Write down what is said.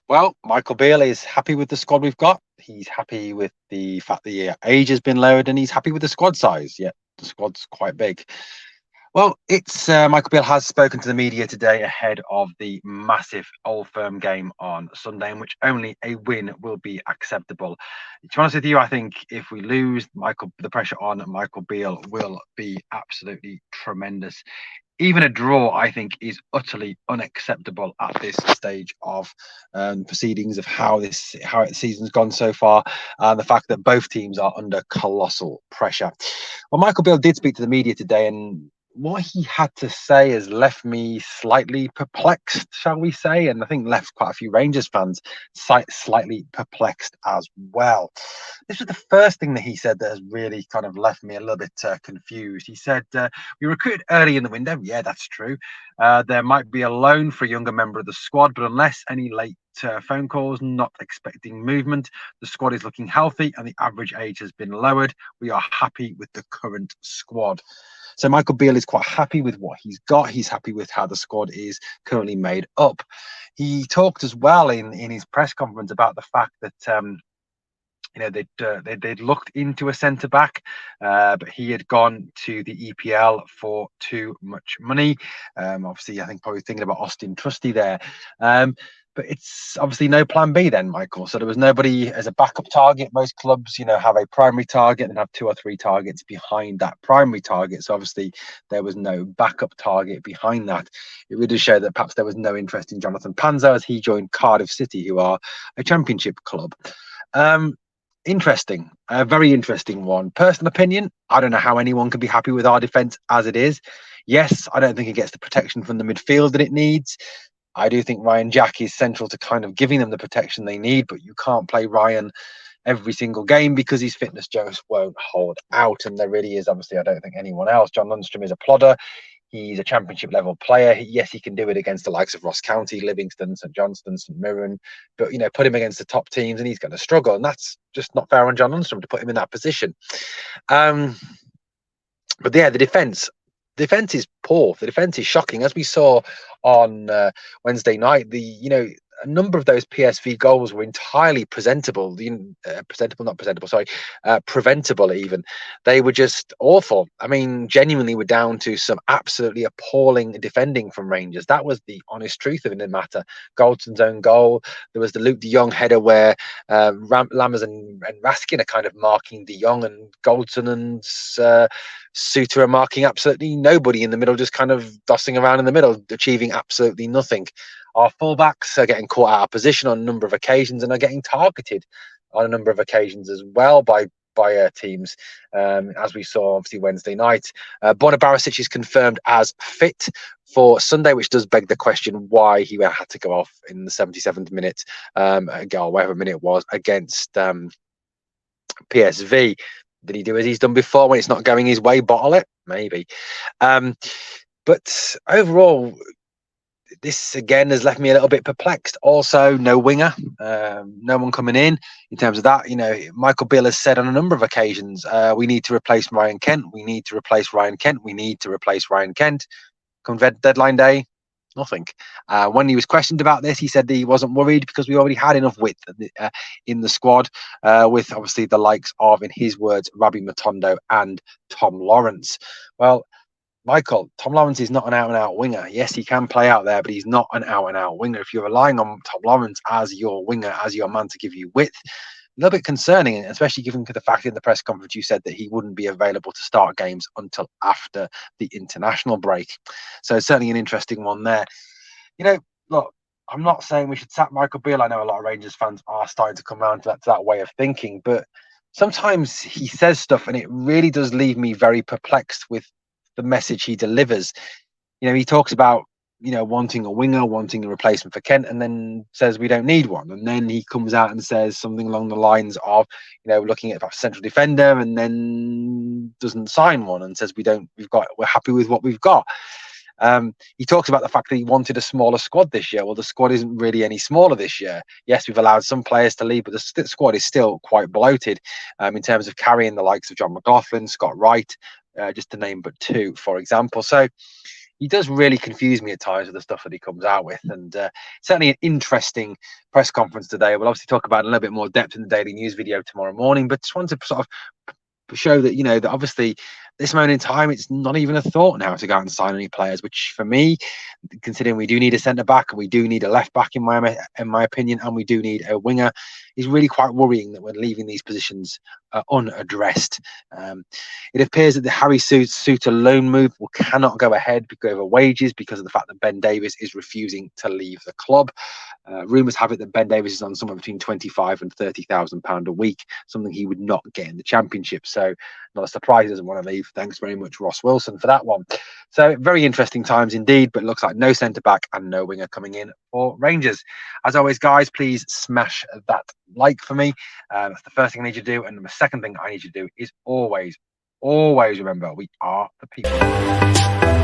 Well, Michael Beale is happy with the squad we've got. He's happy with the fact the age has been lowered, and he's happy with the squad size. Yeah, the squad's quite big. Well, it's Michael Beale has spoken to the media today ahead of the massive Old Firm game on Sunday, in which only a win will be acceptable. To be honest with you, I think if we lose, the pressure on Michael Beale will be absolutely tremendous. Even a draw, I think, is utterly unacceptable at this stage of proceedings of how the season's gone so far, and the fact that both teams are under colossal pressure. Well, Michael Beale did speak to the media today, and what he had to say has left me slightly perplexed, shall we say, and I think left quite a few Rangers fans slightly perplexed as well. This was the first thing that he said that has really kind of left me a little bit confused. He said, we recruited early in the window. Yeah, that's true. There might be a loan for a younger member of the squad, but unless any late phone calls, not expecting movement, the squad is looking healthy and the average age has been lowered. We are happy with the current squad. So Michael Beale is quite happy with what he's got. He's happy with how the squad is currently made up. He talked as well in his press conference about the fact that they'd looked into a centre back, but he had gone to the EPL for too much money. Obviously, I think probably thinking about Austin Trusty there. But it's obviously no plan B then, Michael. So there was nobody as a backup target. Most clubs, have a primary target and have two or three targets behind that primary target. So obviously there was no backup target behind that. It really does show that perhaps there was no interest in Jonathan Panzo as he joined Cardiff City, who are a championship club. Interesting, a very interesting one. Personal opinion, I don't know how anyone can be happy with our defence as it is. Yes, I don't think it gets the protection from the midfield that it needs. I do think Ryan Jack is central to kind of giving them the protection they need, but you can't play Ryan every single game because his fitness just won't hold out. And there really is, obviously, I don't think anyone else. John Lundstrom is a plodder. He's a championship level player. Yes, he can do it against the likes of Ross County, Livingston, St Johnstone, St Mirren. But, put him against the top teams and he's going to struggle. And that's just not fair on John Lundstrom to put him in that position. But yeah, the defence is poor. The defence is shocking. As we saw on Wednesday night, a number of those PSV goals were entirely preventable even. They were just awful. I mean, genuinely were down to some absolutely appalling defending from Rangers. That was the honest truth of the matter. Goldson's own goal. There was the Luke de Jong header where Lammers and Raskin are kind of marking de Jong, and Goldson and Suter are marking absolutely nobody in the middle, just kind of dossing around in the middle, achieving absolutely nothing. Our fullbacks are getting caught out of position on a number of occasions and are getting targeted on a number of occasions as well by teams, as we saw obviously Wednesday night. Borna Barisic is confirmed as fit for Sunday, which does beg the question why he had to go off in the 77th minute, or whatever minute it was, against PSV. Did he do as he's done before when it's not going his way, bottle it? Maybe. But overall, this again has left me a little bit perplexed. Also, no winger, no one coming in terms of that. Michael Beale has said on a number of occasions, we need to replace Ryan Kent. We need to replace Ryan Kent. We need to replace Ryan Kent. Come deadline day, nothing. When he was questioned about this, he said that he wasn't worried because we already had enough width in the squad, with obviously the likes of, in his words, Rabbi Matondo and Tom Lawrence. Well, Michael, Tom Lawrence is not an out-and-out winger. Yes, he can play out there, but he's not an out-and-out winger. If you're relying on Tom Lawrence as your winger, as your man to give you width, a little bit concerning, especially given the fact in the press conference you said that he wouldn't be available to start games until after the international break. So certainly an interesting one there. Look, I'm not saying we should sack Michael Beale. I know a lot of Rangers fans are starting to come around to that way of thinking, but sometimes he says stuff and it really does leave me very perplexed with the message he delivers. He talks about wanting a winger, wanting a replacement for Kent, and then says we don't need one. And then he comes out and says something along the lines of, looking at a central defender, and then doesn't sign one and says we're happy with what we've got. He talks about the fact that he wanted a smaller squad this year. Well, the squad isn't really any smaller this year. Yes, we've allowed some players to leave, but the squad is still quite bloated in terms of carrying the likes of John McLaughlin, Scott Wright, just to name but two, for example. So, he does really confuse me at times with the stuff that he comes out with. And certainly an interesting press conference today. We'll obviously talk about it in a little bit more depth in the daily news video tomorrow morning, but just wanted to sort of show that, that obviously this moment in time, it's not even a thought now to go out and sign any players, which for me, considering we do need a centre back and we do need a left back in my opinion, and we do need a winger, is really quite worrying that we're leaving these positions unaddressed. It appears that the Harry Souttar loan move cannot go ahead because of wages, because of the fact that Ben Davies is refusing to leave the club. Rumours have it that Ben Davies is on somewhere between £25,000 and £30,000 a week, something he would not get in the Championship. So not a surprise he doesn't want to leave. Thanks very much, Ross Wilson, for that one. So very interesting times indeed, but it looks like no centre back and no winger coming in for Rangers. As always, guys, please smash that like for me. That's the first thing I need you to do. And the second thing I need you to do is always remember, we are the people.